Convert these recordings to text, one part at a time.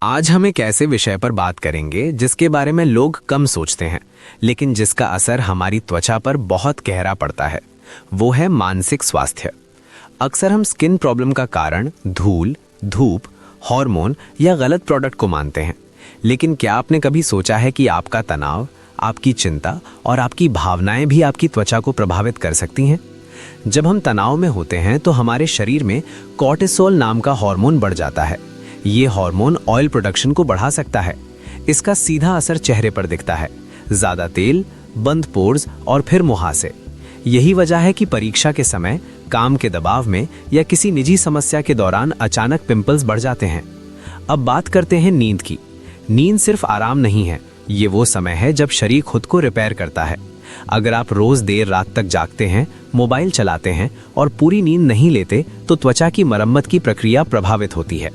आज हम एक ऐसे विषय पर बात करेंगे जिसके बारे में लोग कम सोचते हैं, लेकिन जिसका असर हमारी त्वचा पर बहुत गहरा पड़ता है। वो है मानसिक स्वास्थ्य। अक्सर हम स्किन प्रॉब्लम का कारण धूल, धूप, हार्मोन या गलत प्रोडक्ट को मानते हैं, लेकिन क्या आपने कभी सोचा है कि आपका तनाव, आपकी चिंता और आपकी भावनाएं भी आपकी त्वचा को प्रभावित कर सकती हैं? जब हम तनाव में होते हैं तो हमारे शरीर में कॉर्टिसोल नाम का हार्मोन बढ़ जाता है। ये हार्मोन ऑयल प्रोडक्शन को बढ़ा सकता है। इसका सीधा असर चेहरे पर दिखता है, ज्यादा तेल, बंद पोर्स और फिर मुहासे। यही वजह है कि परीक्षा के समय, काम के दबाव में या किसी निजी समस्या के दौरान अचानक पिंपल्स बढ़ जाते हैं। अब बात करते हैं नींद की। नींद सिर्फ आराम नहीं है, ये वो समय है जब शरीर खुद को रिपेयर करता है। अगर आप रोज देर रात तक जागते हैं, मोबाइल चलाते हैं और पूरी नींद नहीं लेते तो त्वचा की मरम्मत की प्रक्रिया प्रभावित होती है।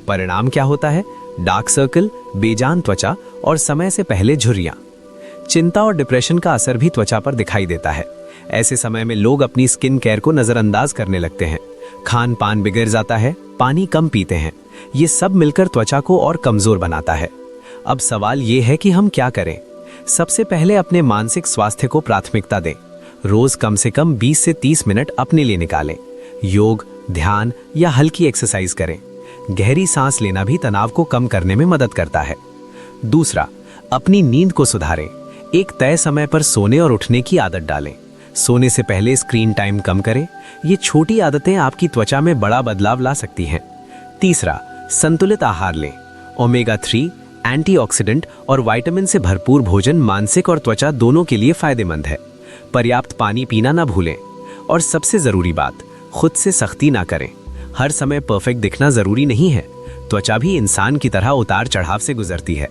परिणाम क्या होता है? डार्क सर्कल, बेजान त्वचा और समय से पहले झुर्रियां। चिंता और डिप्रेशन का असर भी त्वचा पर दिखाई देता है। ऐसे समय में लोग अपनी स्किन केयर को नजरअंदाज करने लगते हैं। खान पान बिगड़ जाता है, पानी कम पीते हैं। ये सब मिलकर त्वचा को और कमजोर बनाता है। अब सवाल ये है कि हम क्या करें? सबसे पहले अपने मानसिक स्वास्थ्य को प्राथमिकता दें। रोज कम से कम 20 से 30 मिनट अपने लिए निकालें। योग, ध्यान या हल्की एक्सरसाइज करें। गहरी सांस लेना भी तनाव को कम करने में मदद करता है। दूसरा, अपनी नींद को सुधारें। एक तय समय पर सोने और उठने की आदत डालें। सोने से पहले स्क्रीन टाइम कम करें। ये छोटी आदतें आपकी त्वचा में बड़ा बदलाव ला सकती हैं। तीसरा, संतुलित आहार लें। ओमेगा 3, एंटीऑक्सीडेंट और विटामिन से भरपूर भोजन मानसिक और त्वचा दोनों के लिए फायदेमंद है। पर्याप्त पानी पीना ना भूलें। और सबसे जरूरी बात, खुद से सख्ती ना करें। हर समय परफेक्ट दिखना जरूरी नहीं है। त्वचा भी इंसान की तरह उतार चढ़ाव से गुजरती है।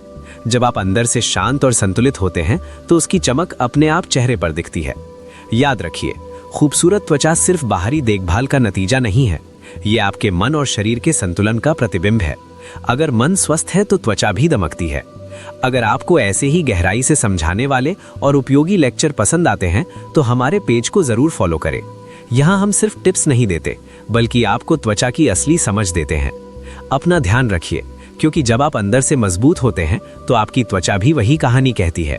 जब आप अंदर से शांत और संतुलित होते हैं तो उसकी चमक अपने आप चेहरे पर दिखती है। याद रखिए, खूबसूरत त्वचा सिर्फ बाहरी देखभाल का नतीजा नहीं है, ये आपके मन और शरीर के संतुलन का प्रतिबिंब है। अगर मन स्वस्थ है तो त्वचा भी दमकती है। अगर आपको ऐसे ही गहराई से समझाने वाले और उपयोगी लेक्चर पसंद आते हैं तो हमारे पेज को जरूर फॉलो करें। यहाँ हम सिर्फ टिप्स नहीं देते, बल्कि आपको त्वचा की असली समझ देते हैं। अपना ध्यान रखिए, क्योंकि जब आप अंदर से मजबूत होते हैं तो आपकी त्वचा भी वही कहानी कहती है।